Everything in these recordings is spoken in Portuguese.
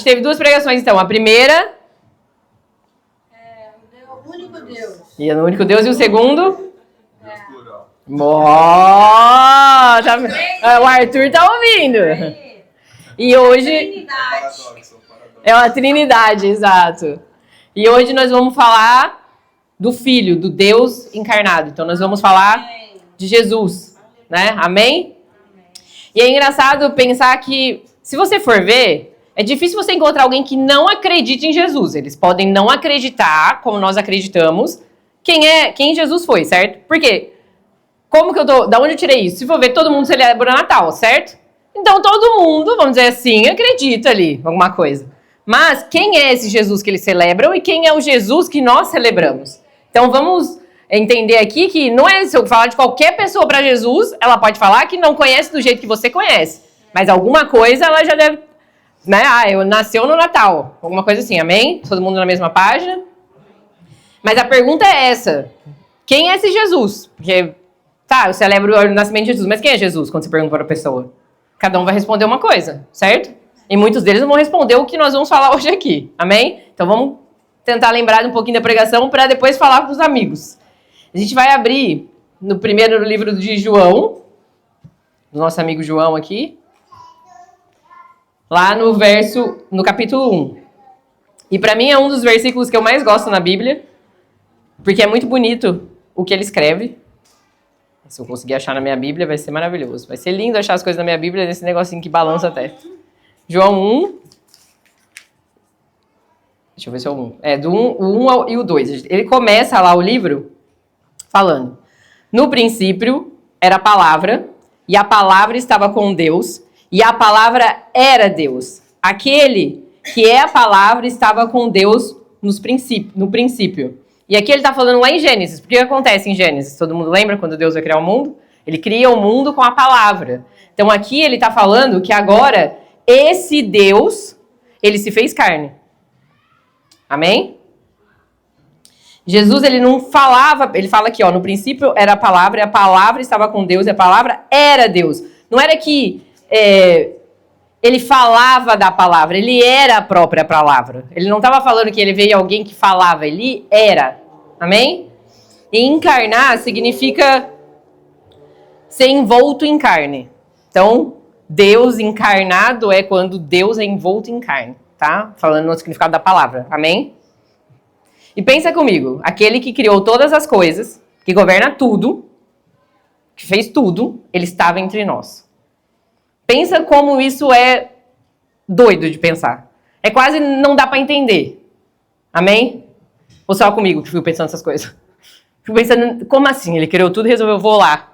teve 2 pregações, então. A primeira... O único Deus. E o único Deus. E o segundo... Deus plural. O Arthur tá ouvindo. E hoje... Paradoxo. É uma trindade, exato. E hoje nós vamos falar do Filho, do Deus encarnado. Então nós vamos falar de Jesus, né? Amém? E é engraçado pensar que, se você for ver, é difícil você encontrar alguém que não acredite em Jesus. Eles podem não acreditar, como nós acreditamos, quem Jesus foi, certo? Por quê? Da onde eu tirei isso? Se for ver, todo mundo celebra o Natal, certo? Então todo mundo, vamos dizer assim, acredita ali, alguma coisa. Mas quem é esse Jesus que eles celebram e quem é o Jesus que nós celebramos? Então vamos entender aqui que não é se eu falar de qualquer pessoa para Jesus, ela pode falar que não conhece do jeito que você conhece. Mas alguma coisa ela já deve, né? Eu nasceu no Natal, alguma coisa assim, amém? Todo mundo na mesma página? Mas a pergunta é essa: quem é esse Jesus? Porque, eu celebro o nascimento de Jesus, mas quem é Jesus quando você pergunta para a pessoa? Cada um vai responder uma coisa, certo? E muitos deles não vão responder o que nós vamos falar hoje aqui, amém? Então vamos tentar lembrar um pouquinho da pregação para depois falar para os amigos. A gente vai abrir no primeiro livro de João, do nosso amigo João aqui, lá no capítulo 1. E para mim é um dos versículos que eu mais gosto na Bíblia, porque é muito bonito o que ele escreve. Se eu conseguir achar na minha Bíblia, vai ser maravilhoso. Vai ser lindo achar as coisas na minha Bíblia, nesse negocinho que balança até. João 1. Deixa eu ver se é o 1. Do 1 e o 2. Ele começa lá o livro falando: no princípio era a palavra, e a palavra estava com Deus, e a palavra era Deus. Aquele que é a palavra estava com Deus no princípio. E aqui ele está falando lá em Gênesis. Porque o que acontece em Gênesis? Todo mundo lembra quando Deus vai criar o mundo? Ele cria o mundo com a palavra. Então aqui ele está falando que agora esse Deus, ele se fez carne. Amém? Jesus, ele não falava, ele fala aqui, no princípio era a palavra, e a palavra estava com Deus, e a palavra era Deus. Não era que ele falava da palavra, ele era a própria palavra. Ele não estava falando que ele veio alguém que falava, ele era. Amém? E encarnar significa ser envolto em carne. Então, Deus encarnado é quando Deus é envolto em carne, tá? Falando no significado da palavra. Amém? E pensa comigo, aquele que criou todas as coisas, que governa tudo, que fez tudo, ele estava entre nós. Pensa como isso é doido de pensar. É quase não dá para entender. Amém? Ou só comigo que fico pensando essas coisas? Fico pensando, como assim? Ele criou tudo e resolveu, vou lá.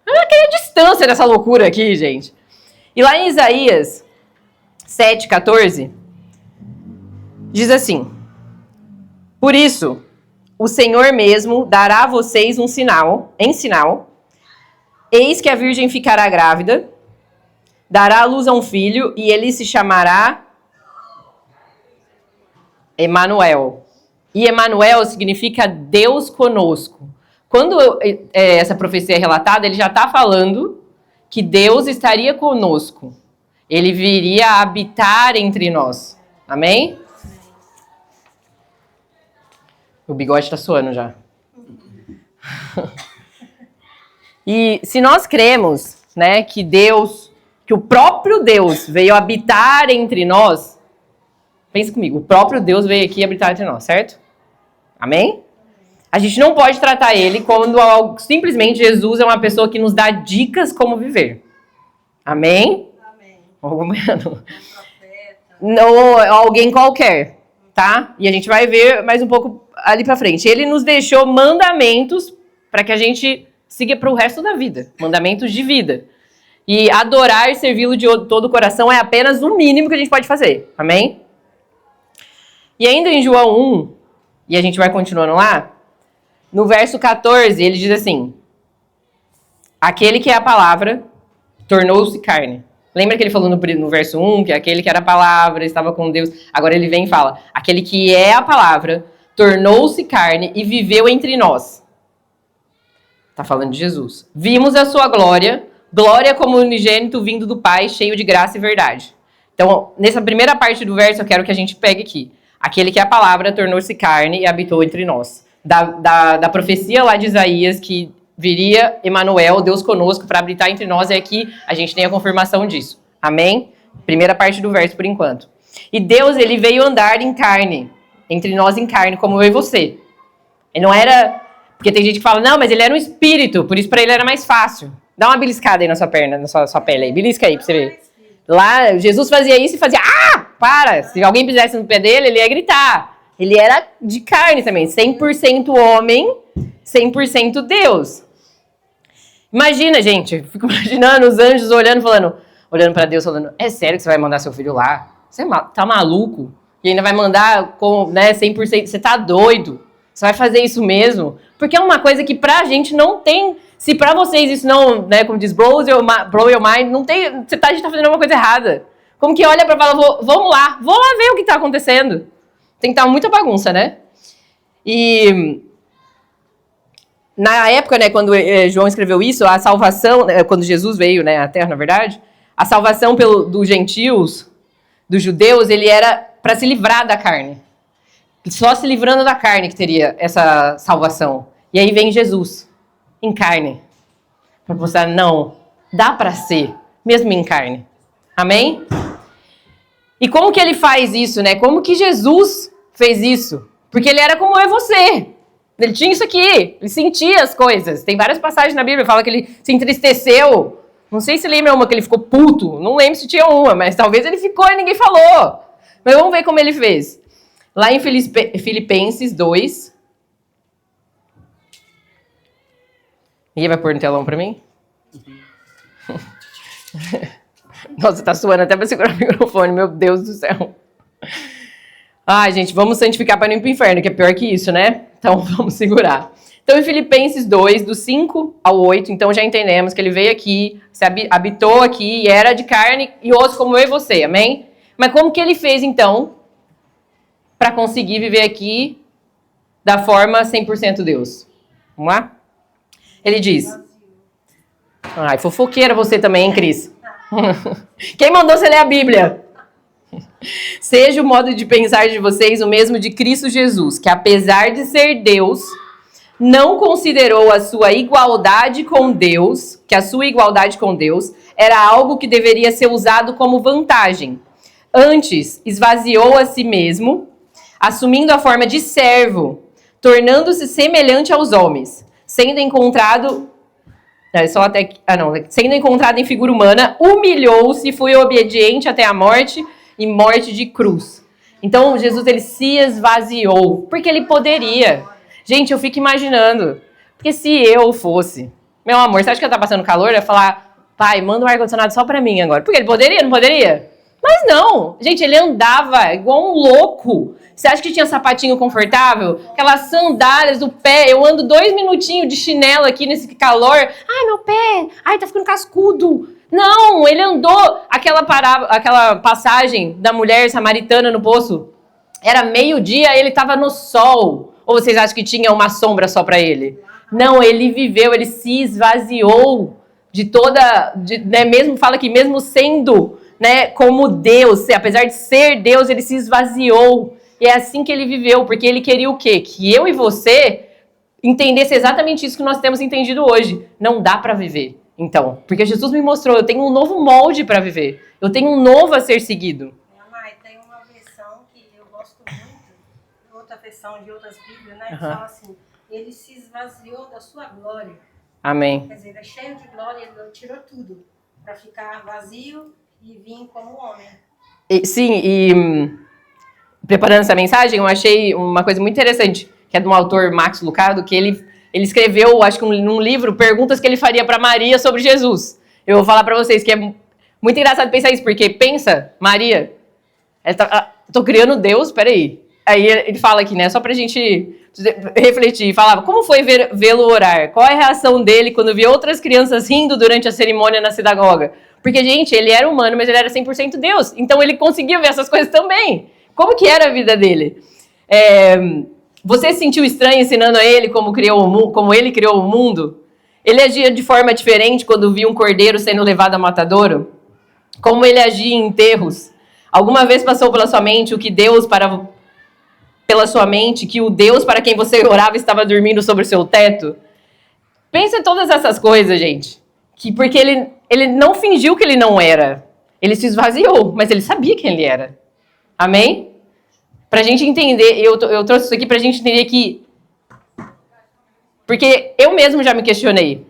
Que distância dessa loucura aqui, gente. E lá em Isaías 7,14, diz assim: por isso, o Senhor mesmo dará a vocês um sinal, eis que a virgem ficará grávida, dará à luz a um filho, e ele se chamará Emanuel. E Emanuel significa Deus conosco. Quando essa profecia é relatada, ele já está falando que Deus estaria conosco. Ele viria habitar entre nós. Amém? O bigode está suando já. E se nós cremos, né, que o próprio Deus veio habitar entre nós, pensa comigo, o próprio Deus veio aqui habitar entre nós, certo? Amém? A gente não pode tratar ele como simplesmente Jesus é uma pessoa que nos dá dicas como viver. Amém? Amém. Não, alguém qualquer, tá? E a gente vai ver mais um pouco ali pra frente. Ele nos deixou mandamentos para que a gente siga para o resto da vida. Mandamentos de vida. E adorar e servi-lo de todo o coração é apenas o mínimo que a gente pode fazer. Amém? E ainda em João 1, e a gente vai continuando lá, no verso 14, ele diz assim: aquele que é a palavra tornou-se carne. Lembra que ele falou no verso 1, que aquele que era a palavra estava com Deus? Agora ele vem e fala: aquele que é a palavra tornou-se carne e viveu entre nós. Está falando de Jesus. Vimos a sua glória, glória como unigênito vindo do Pai, cheio de graça e verdade. Então, nessa primeira parte do verso, eu quero que a gente pegue aqui. Aquele que é a palavra tornou-se carne e habitou entre nós. Da profecia lá de Isaías, que viria Emanuel, Deus conosco, para habitar entre nós, e aqui a gente tem a confirmação disso. Amém? Primeira parte do verso, por enquanto. E Deus, ele veio andar em carne, entre nós em carne, como eu e você. Ele não era... Porque tem gente que fala, não, mas ele era um espírito, por isso para ele era mais fácil. Dá uma beliscada aí na sua perna, na sua pele aí. Belisca aí pra você ver. Lá, Jesus fazia isso e fazia, para! Se alguém fizesse no pé dele, ele ia gritar. Ele era de carne também, 100% homem, 100% Deus. Imagina, gente, eu fico imaginando os anjos olhando para Deus, falando, é sério que você vai mandar seu filho lá? Você tá maluco? E ainda vai mandar com, 100%, você tá doido? Você vai fazer isso mesmo? Porque é uma coisa que pra gente não tem... Se pra vocês isso não, como diz, blow your mind, não tem... a gente tá fazendo uma coisa errada. Como que olha pra falar, vamos lá, vou lá ver o que tá acontecendo. Tem que estar muita bagunça, né? E... Na época, quando João escreveu isso, a salvação... Quando Jesus veio, à Terra, na verdade, a salvação dos gentios, dos judeus, ele era pra se livrar da carne. Só se livrando da carne que teria essa salvação. E aí vem Jesus, em carne. Para mostrar, não, dá para ser, mesmo em carne. Amém? E como que ele faz isso, Como que Jesus fez isso? Porque ele era como eu e você. Ele tinha isso aqui, ele sentia as coisas. Tem várias passagens na Bíblia que fala que ele se entristeceu. Não sei se lembra uma que ele ficou puto. Não lembro se tinha uma, mas talvez ele ficou e ninguém falou. Mas vamos ver como ele fez. Lá em Filipenses 2. Ninguém vai pôr no telão pra mim? Nossa, tá suando até pra segurar o microfone, meu Deus do céu. Ai, gente, vamos santificar para não ir pro inferno, que é pior que isso, Então, vamos segurar. Então, em Filipenses 2, do 5 ao 8, então já entendemos que ele veio aqui, se habitou aqui e era de carne e osso como eu e você, amém? Mas como que ele fez, então, para conseguir viver aqui da forma 100% Deus? Vamos lá? Ele diz... Ai, fofoqueira você também, hein, Cris? Quem mandou você ler a Bíblia? Seja o modo de pensar de vocês o mesmo de Cristo Jesus, que apesar de ser Deus, não considerou a sua igualdade com Deus, era algo que deveria ser usado como vantagem. Antes, esvaziou a si mesmo, assumindo a forma de servo, tornando-se semelhante aos homens, sendo encontrado em figura humana, humilhou-se, foi obediente até a morte e morte de cruz. Então, Jesus, ele se esvaziou, porque ele poderia. Gente, eu fico imaginando, porque se eu fosse, meu amor, você acha que eu tá passando calor? Eu ia falar, pai, manda um ar-condicionado só pra mim agora. Porque ele poderia, não poderia? Mas não, gente, ele andava igual um louco. Você acha que tinha sapatinho confortável? Aquelas sandálias do pé, eu ando 2 minutinhos de chinelo aqui nesse calor. Ai, meu pé, ai, tá ficando cascudo. Não, ele andou, aquela passagem da mulher samaritana no poço, era meio-dia, ele tava no sol. Ou vocês acham que tinha uma sombra só pra ele? Não, ele viveu, ele se esvaziou de toda, mesmo fala que mesmo sendo, como Deus, apesar de ser Deus, ele se esvaziou. E é assim que ele viveu, porque ele queria o quê? Que eu e você entendesse exatamente isso que nós temos entendido hoje. Não dá pra viver, então. Porque Jesus me mostrou, eu tenho um novo molde pra viver. Eu tenho um novo a ser seguido. Minha mãe, tem uma versão que eu gosto muito, outra versão de outras Bíblias, que fala assim, ele se esvaziou da sua glória. Amém. Quer dizer, ele é cheio de glória, ele tirou tudo pra ficar vazio e vir como homem. Preparando essa mensagem, eu achei uma coisa muito interessante, que é de um autor, Max Lucado, que ele escreveu, acho que num livro, perguntas que ele faria para Maria sobre Jesus. Eu vou falar para vocês que é muito engraçado pensar isso, porque pensa, Maria, tô criando Deus, peraí. Aí ele fala aqui, só pra gente refletir, falava, como foi vê-lo orar? Qual é a reação dele quando viu outras crianças rindo durante a cerimônia na sinagoga? Porque, gente, ele era humano, mas ele era 100% Deus, então ele conseguia ver essas coisas também. Como que era a vida dele? Você se sentiu estranho ensinando a ele como ele criou o mundo? Ele agia de forma diferente quando via um cordeiro sendo levado a matadouro? Como ele agia em enterros? Alguma vez passou pela sua mente o que Deus pela sua mente que o Deus para quem você orava estava dormindo sobre o seu teto? Pensa em todas essas coisas, gente. Porque ele não fingiu que ele não era. Ele se esvaziou, mas ele sabia quem ele era. Amém? Pra gente entender, eu trouxe isso aqui pra gente entender que... Porque eu mesmo já me questionei.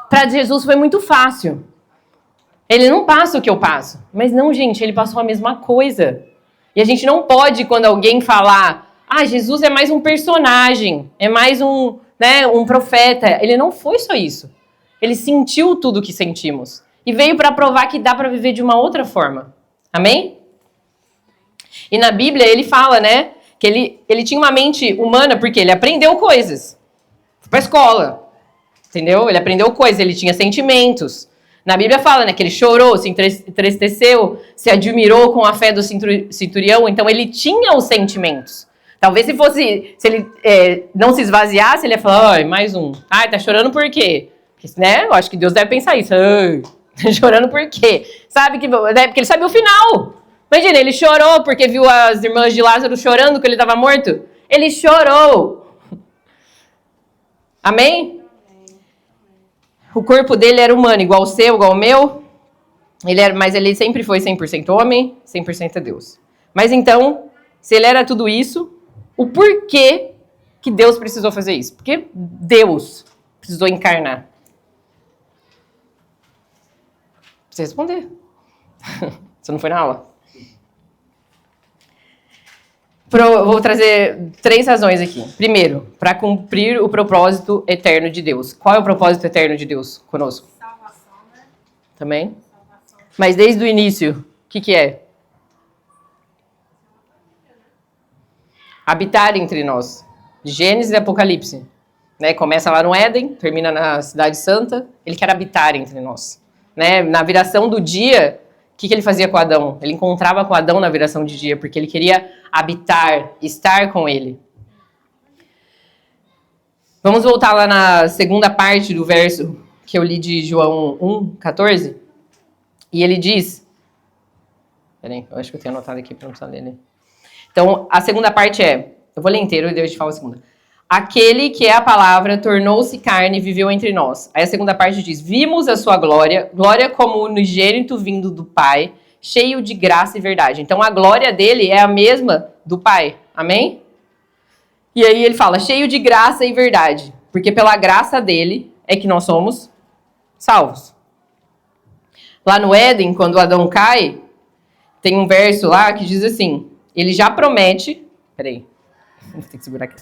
Para Jesus foi muito fácil. Ele não passa o que eu passo. Mas não, gente, ele passou a mesma coisa. E a gente não pode, quando alguém falar, Jesus é mais um personagem, é mais um profeta. Ele não foi só isso. Ele sentiu tudo o que sentimos. E veio para provar que dá para viver de uma outra forma. Amém? E na Bíblia ele fala, né, que ele tinha uma mente humana porque ele aprendeu coisas. Foi para a escola, entendeu? Ele aprendeu coisas, ele tinha sentimentos. Na Bíblia fala, né, que ele chorou, se entristeceu, se admirou com a fé do centurião. Então, ele tinha os sentimentos. Talvez se ele não se esvaziasse, ele ia falar, mais um. Tá chorando por quê? Porque, né, eu acho que Deus deve pensar isso. Tá chorando por quê? Porque ele sabia o final. Imagina, ele chorou porque viu as irmãs de Lázaro chorando que ele estava morto. Ele chorou. Amém? O corpo dele era humano, igual o seu, igual o meu. Mas ele sempre foi 100% homem, 100% Deus. Mas então, se ele era tudo isso, o porquê que Deus precisou fazer isso? Porque Deus precisou encarnar. Precisa responder. Você não foi na aula? Vou trazer 3 razões aqui. Primeiro, para cumprir o propósito eterno de Deus. Qual é o propósito eterno de Deus conosco? Salvação, né? Também? Salvação. Mas desde o início, o que é? Habitar entre nós. Gênesis e Apocalipse. Né? Começa lá no Éden, termina na Cidade Santa. Ele quer habitar entre nós. Né? Na viração do dia, o que ele fazia com Adão? Ele encontrava com Adão na viração de dia, porque ele queria habitar, estar com ele. Vamos voltar lá na segunda parte do verso que eu li de João 1:14. E ele diz... Peraí, eu acho que eu tenho anotado aqui para não precisar ler, né? Então, a segunda parte é... Eu vou ler inteiro e depois eu te falo a segunda. Aquele que é a palavra tornou-se carne e viveu entre nós. Aí a segunda parte diz, vimos a sua glória, glória como o unigênito vindo do Pai, cheio de graça e verdade. Então a glória dele é a mesma do Pai. Amém? E aí ele fala, cheio de graça e verdade. Porque pela graça dele é que nós somos salvos. Lá no Éden, quando Adão cai, tem um verso lá que diz assim, ele já promete... Peraí, vou ter que segurar aqui.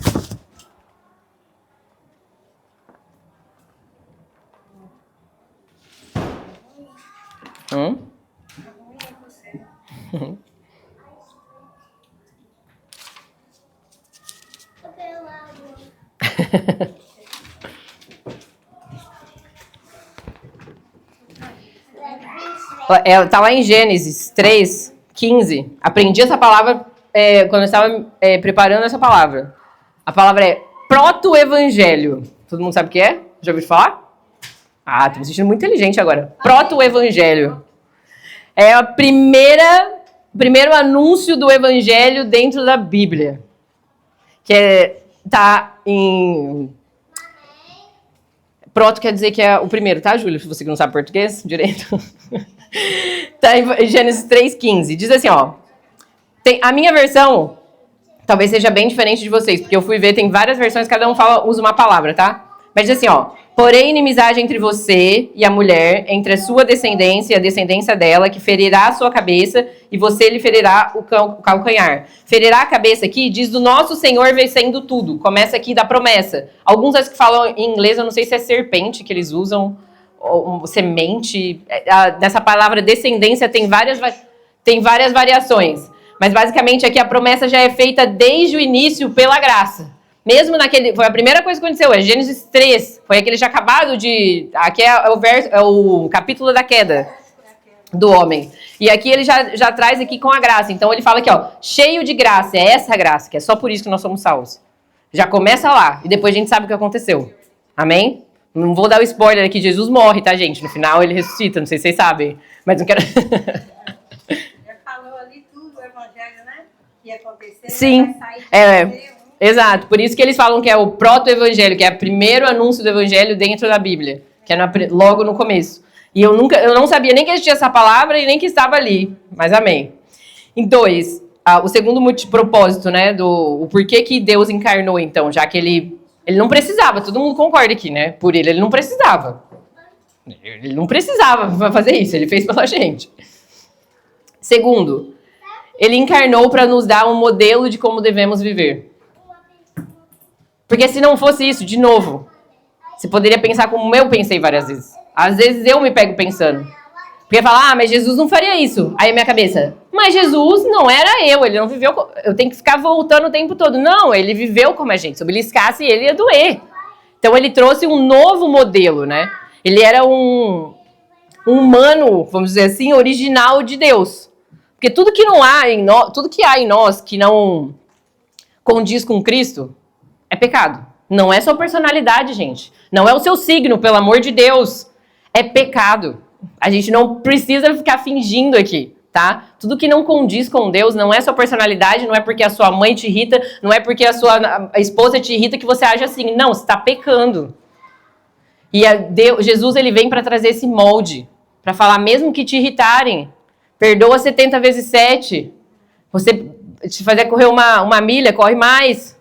Tá lá em Gênesis 3:15. Aprendi essa palavra quando eu estava preparando essa palavra. A palavra é proto-evangelho. Todo mundo sabe o que é? Já ouviu falar? Tô me sentindo muito inteligente agora. Proto-evangelho. É o primeiro anúncio do evangelho dentro da Bíblia. Que tá em... Proto quer dizer que é o primeiro, tá, Júlia? Se você que não sabe português direito. Tá em Gênesis 3:15. Diz assim, ó. A minha versão talvez seja bem diferente de vocês, porque eu fui ver, tem várias versões, cada um usa uma palavra, tá? Mas diz assim, ó. Porém, inimizade entre você e a mulher, entre a sua descendência e a descendência dela, que ferirá a sua cabeça e você lhe ferirá o calcanhar. Ferirá a cabeça aqui, diz do nosso Senhor vencendo tudo. Começa aqui da promessa. Alguns que falam em inglês, eu não sei se é serpente que eles usam, ou semente. Nessa palavra descendência tem várias variações. Mas basicamente aqui a promessa já é feita desde o início pela graça. Mesmo foi a primeira coisa que aconteceu, é Gênesis 3, foi aquele já acabado de... Aqui é o capítulo da queda do homem. E aqui ele já traz aqui com a graça. Então ele fala aqui, ó, cheio de graça, é essa graça, que é só por isso que nós somos salvos. Já começa lá, e depois a gente sabe o que aconteceu. Amém? Não vou dar o spoiler aqui, Jesus morre, tá, gente? No final ele ressuscita, não sei se vocês sabem, mas não quero... Já falou ali tudo, o evangelho, né? Que ia acontecer. Sim, Vai sair de é, você, exato. Por isso que eles falam que é o proto-evangelho, que é o primeiro anúncio do evangelho dentro da Bíblia, que é logo no começo. E eu não sabia nem que existia essa palavra e nem que estava ali, mas amém. Em 2, o segundo propósito, né, o porquê que Deus encarnou, então, já que ele não precisava, todo mundo concorda aqui, né, por ele não precisava. Ele não precisava fazer isso, ele fez pela gente. Segundo, ele encarnou para nos dar um modelo de como devemos viver. Porque se não fosse isso, de novo, você poderia pensar como eu pensei várias vezes. Às vezes eu me pego pensando. Porque falar, mas Jesus não faria isso. Aí a minha cabeça, mas Jesus não era ele não viveu, eu tenho que ficar voltando o tempo todo. Não, ele viveu como a gente, se eu beliscasse ele ia doer. Então ele trouxe um novo modelo, né? Ele era um humano, vamos dizer assim, original de Deus. Porque tudo que há em nós que não condiz com Cristo é pecado. Não é sua personalidade, gente. Não é o seu signo, pelo amor de Deus. É pecado. A gente não precisa ficar fingindo aqui, tá? Tudo que não condiz com Deus não é sua personalidade, não é porque a sua mãe te irrita, não é porque a esposa te irrita que você age assim. Não, você está pecando. E Jesus, ele vem para trazer esse molde, para falar, mesmo que te irritarem, perdoa 70 vezes 7. Você te fazer correr uma milha, corre mais.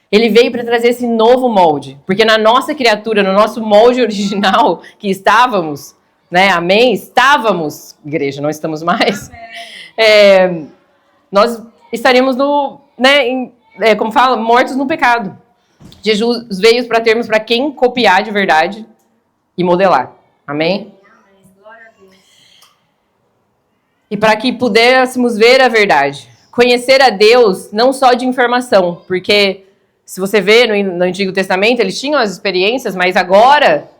Ele veio para trazer esse novo molde. Porque na nossa criatura, no nosso molde original que estávamos, né? Amém? Estávamos, igreja, não estamos mais. Nós estaríamos como fala, mortos no pecado. Jesus veio para termos para quem copiar de verdade e modelar. Amém? E para que pudéssemos ver a verdade. Conhecer a Deus não só de informação, porque se você vê no Antigo Testamento, eles tinham as experiências, mas agora,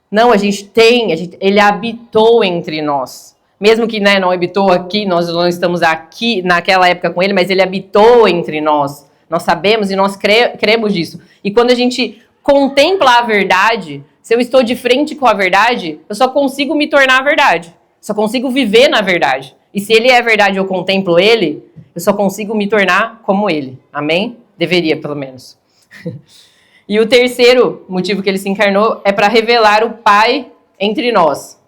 não, ele habitou entre nós. Mesmo que não habitou aqui, nós não estamos aqui naquela época com ele, mas ele habitou entre nós. Nós sabemos e nós cremos disso. E quando a gente contempla a verdade, se eu estou de frente com a verdade, eu só consigo me tornar a verdade. Só consigo viver na verdade. E se ele é verdade e eu contemplo ele, eu só consigo me tornar como ele. Amém? Deveria, pelo menos. E o terceiro motivo que ele se encarnou é para revelar o Pai entre nós.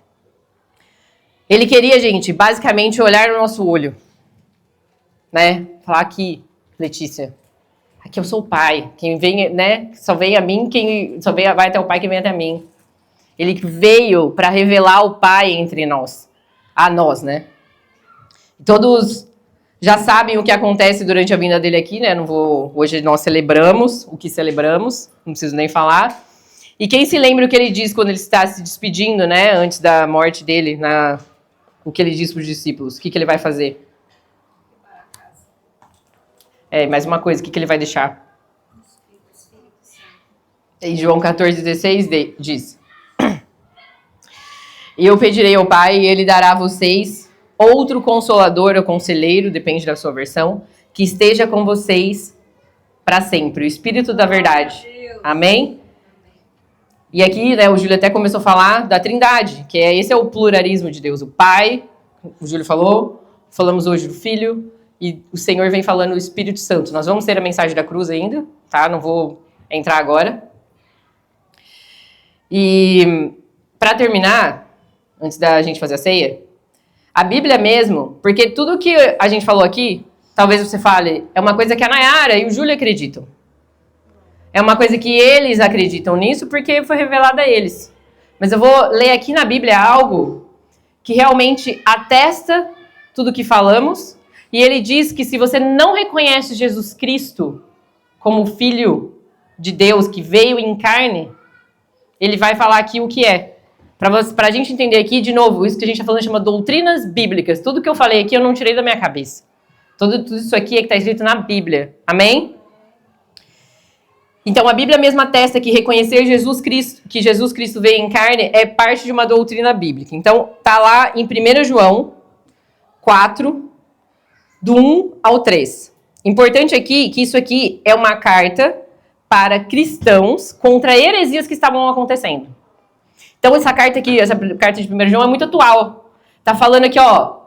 Ele queria, gente, basicamente olhar no nosso olho. Né? Falar aqui, Letícia, aqui eu sou o Pai. Quem vem, né? Só vem a mim, vai até o Pai, quem vem até mim. Ele veio para revelar o Pai entre nós. A nós, né? Todos já sabem o que acontece durante a vinda dele aqui, né? Hoje nós celebramos o que celebramos, não preciso nem falar. E quem se lembra o que ele diz quando ele está se despedindo, né? Antes da morte dele, o que ele diz para os discípulos? O que ele vai fazer? Mais uma coisa, o que ele vai deixar? Em João 14,16 diz: E eu pedirei ao Pai, e ele dará a vocês outro consolador ou conselheiro, depende da sua versão, que esteja com vocês para sempre, o Espírito da verdade. Amém? E aqui, né, o Júlio até começou a falar da Trindade, que esse é o pluralismo de Deus. O Pai, o Júlio falamos hoje do Filho, e o Senhor vem falando o Espírito Santo. Nós vamos ter a mensagem da cruz ainda, tá? Não vou entrar agora. E para terminar, antes da gente fazer a ceia, a Bíblia mesmo, porque tudo que a gente falou aqui, talvez você fale, é uma coisa que a Nayara e o Júlio acreditam. É uma coisa que eles acreditam nisso porque foi revelado a eles. Mas eu vou ler aqui na Bíblia algo que realmente atesta tudo que falamos. E ele diz que se você não reconhece Jesus Cristo como Filho de Deus que veio em carne, ele vai falar aqui o que é. Para a gente entender aqui, de novo, isso que a gente está falando chama doutrinas bíblicas. Tudo que eu falei aqui eu não tirei da minha cabeça. Tudo isso aqui é que está escrito na Bíblia. Amém? Então a Bíblia mesma atesta que reconhecer que Jesus Cristo veio em carne é parte de uma doutrina bíblica. Então está lá em 1 João 4, do 1 ao 3. Importante aqui que isso aqui é uma carta para cristãos contra heresias que estavam acontecendo. Então essa carta aqui, essa carta de 1 João é muito atual. Tá falando aqui,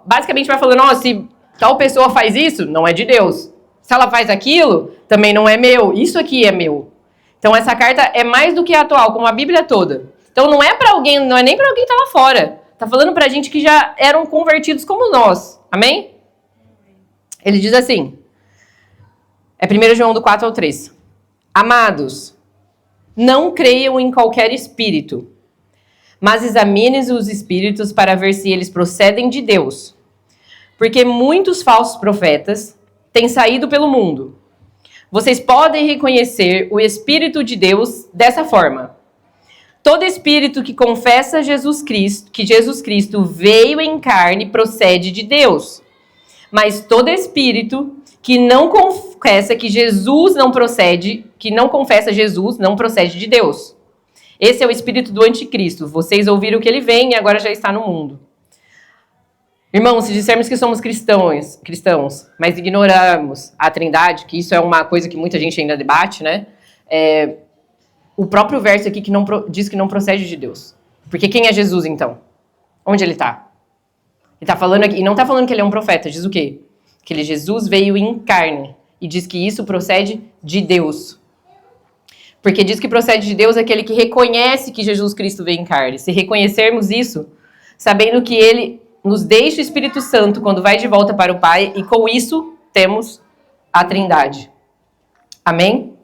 basicamente vai falando, se Tal pessoa faz isso, não é de Deus. Se ela faz aquilo, também não é meu. Isso aqui é meu. Então essa carta é mais do que atual, como a Bíblia toda. Então não é para alguém, não é nem para alguém que tá lá fora. Tá falando pra gente que já eram convertidos como nós. Amém? Ele diz assim. É 1 João do 4 ao 3. Amados, não creiam em qualquer espírito, mas examinem os espíritos para ver se eles procedem de Deus. Porque muitos falsos profetas têm saído pelo mundo. Vocês podem reconhecer o Espírito de Deus dessa forma. Todo espírito que confessa que Jesus Cristo veio em carne procede de Deus. Mas todo espírito que não confessa que Jesus não procede, que não confessa Jesus, não procede de Deus. Esse é o espírito do anticristo. Vocês ouviram que ele vem e agora já está no mundo. Irmãos, se dissermos que somos cristãos, mas ignoramos a Trindade, que isso é uma coisa que muita gente ainda debate, né? O próprio verso aqui que diz que não procede de Deus. Porque quem é Jesus, então? Onde ele está? Ele está falando aqui, e não está falando que ele é um profeta, diz o quê? Que Jesus veio em carne, e diz que isso procede de Deus. Porque diz que procede de Deus aquele que reconhece que Jesus Cristo veio em carne. Se reconhecermos isso, sabendo que ele nos deixa o Espírito Santo quando vai de volta para o Pai, e com isso temos a Trindade. Amém?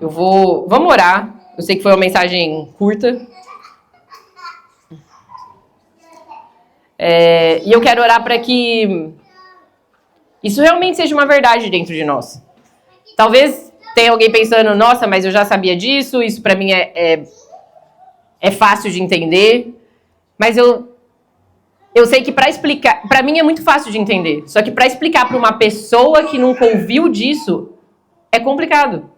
Vamos orar. Eu sei que foi uma mensagem curta. E eu quero orar para que isso realmente seja uma verdade dentro de nós. Talvez tenha alguém pensando, nossa, mas eu já sabia disso, isso para mim é fácil de entender. Mas eu sei que para explicar, para mim é muito fácil de entender. Só que para explicar para uma pessoa que nunca ouviu disso, é complicado.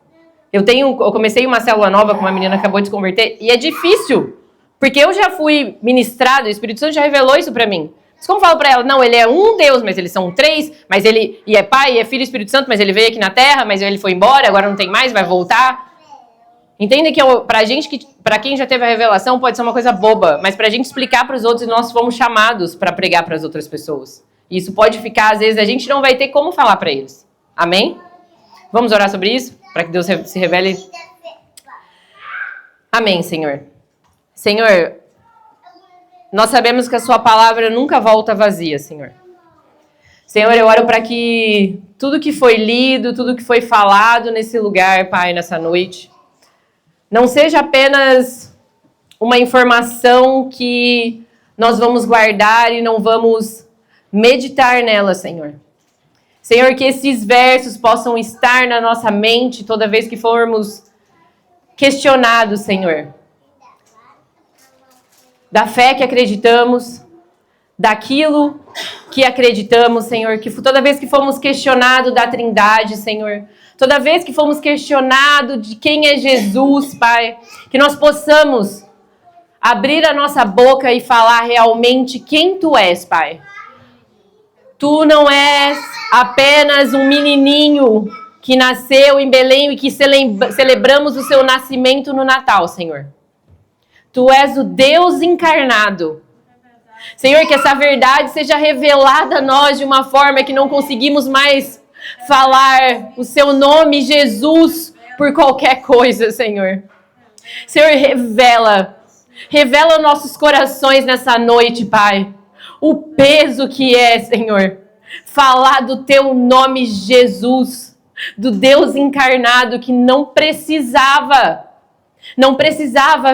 Eu comecei uma célula nova com uma menina que acabou de se converter, e é difícil, porque eu já fui ministrado, o Espírito Santo já revelou isso para mim. Mas como eu falo para ela, não, ele é um Deus, mas eles são três, mas ele e é Pai, e é Filho e Espírito Santo, mas ele veio aqui na Terra, mas ele foi embora, agora não tem mais, vai voltar. Entenda que para quem já teve a revelação, pode ser uma coisa boba, mas para a gente explicar para os outros, nós fomos chamados para pregar para as outras pessoas. E isso pode ficar, às vezes, a gente não vai ter como falar para eles. Amém? Vamos orar sobre isso? Para que Deus se revele. Amém, Senhor. Senhor, nós sabemos que a sua palavra nunca volta vazia, Senhor. Senhor, eu oro para que tudo que foi lido, tudo que foi falado nesse lugar, Pai, nessa noite, não seja apenas uma informação que nós vamos guardar e não vamos meditar nela, Senhor. Senhor, que esses versos possam estar na nossa mente toda vez que formos questionados, Senhor. Da fé que acreditamos, daquilo que acreditamos, Senhor. Que toda vez que fomos questionados da Trindade, Senhor. Toda vez que fomos questionados de quem é Jesus, Pai. Que nós possamos abrir a nossa boca e falar realmente quem Tu és, Pai. Tu não és apenas um menininho que nasceu em Belém e que celebramos o seu nascimento no Natal, Senhor. Tu és o Deus encarnado. Senhor, que essa verdade seja revelada a nós de uma forma que não conseguimos mais falar o seu nome, Jesus, por qualquer coisa, Senhor. Senhor, revela nossos corações nessa noite, Pai. O peso que é, Senhor, falar do teu nome, Jesus, do Deus encarnado que não precisava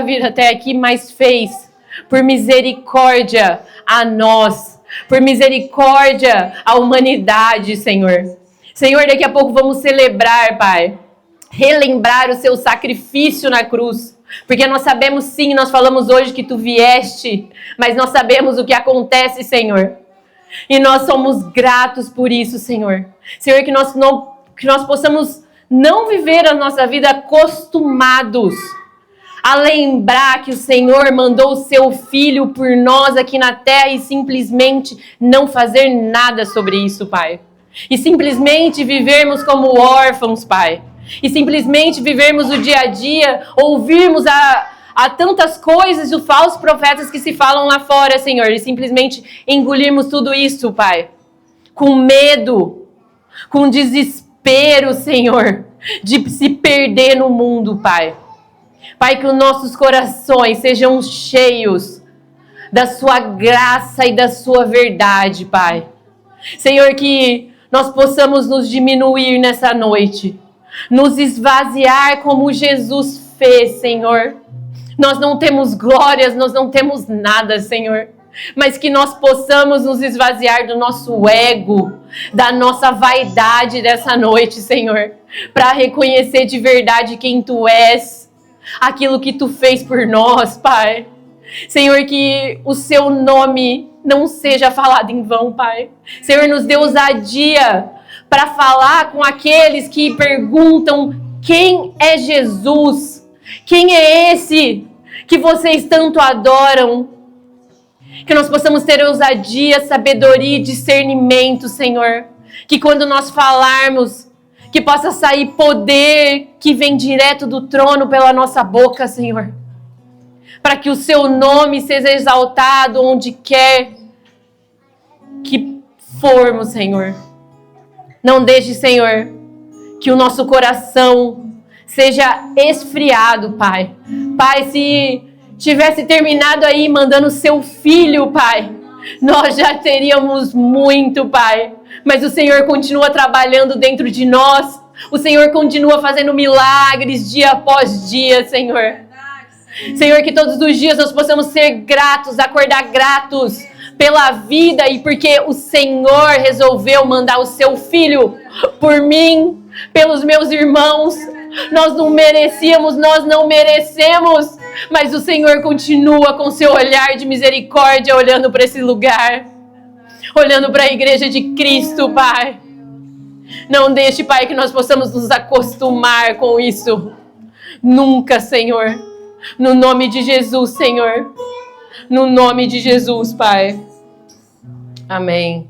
vir até aqui, mas fez por misericórdia a nós, por misericórdia à humanidade, Senhor. Senhor, daqui a pouco vamos celebrar, Pai, relembrar o seu sacrifício na cruz. Porque nós sabemos sim, nós falamos hoje que Tu vieste, mas nós sabemos o que acontece, Senhor. E nós somos gratos por isso, Senhor. Senhor, que nós possamos não viver a nossa vida acostumados a lembrar que o Senhor mandou o Seu Filho por nós aqui na terra e simplesmente não fazer nada sobre isso, Pai. E simplesmente vivermos como órfãos, Pai. E simplesmente vivermos o dia a dia, ouvirmos a tantas coisas dos falsos profetas que se falam lá fora, Senhor, e simplesmente engolirmos tudo isso, Pai. com medo, com desespero, Senhor, de se perder no mundo, Pai. Pai, que os nossos corações sejam cheios da sua graça e da sua verdade, Pai. Senhor, que nós possamos nos diminuir nessa noite, nos esvaziar como Jesus fez, Senhor. Nós não temos glórias, nós não temos nada, Senhor, mas que nós possamos nos esvaziar do nosso ego, da nossa vaidade dessa noite, Senhor, para reconhecer de verdade quem Tu és, aquilo que Tu fez por nós, Pai. Senhor, que o Seu nome não seja falado em vão, Pai. Senhor, nos dê ousadia para falar com aqueles que perguntam quem é Jesus, quem é esse que vocês tanto adoram. Que nós possamos ter ousadia, sabedoria e discernimento, Senhor. Que quando nós falarmos, que possa sair poder que vem direto do trono pela nossa boca, Senhor. Para que o Seu nome seja exaltado onde quer que formos, Senhor. Não deixe, Senhor, que o nosso coração seja esfriado, Pai. Pai, se tivesse terminado aí mandando o Seu Filho, Pai, nós já teríamos muito, Pai. Mas o Senhor continua trabalhando dentro de nós. O Senhor continua fazendo milagres dia após dia, Senhor. Senhor, que todos os dias nós possamos ser gratos, acordar gratos pela vida e porque o Senhor resolveu mandar o Seu Filho por mim, pelos meus irmãos. Nós não merecíamos, nós não merecemos, mas o Senhor continua com Seu olhar de misericórdia olhando para esse lugar, olhando para a igreja de Cristo, Pai. Não deixe, Pai, que nós possamos nos acostumar com isso. Nunca, Senhor. No nome de Jesus, Senhor. No nome de Jesus, Pai. Amém.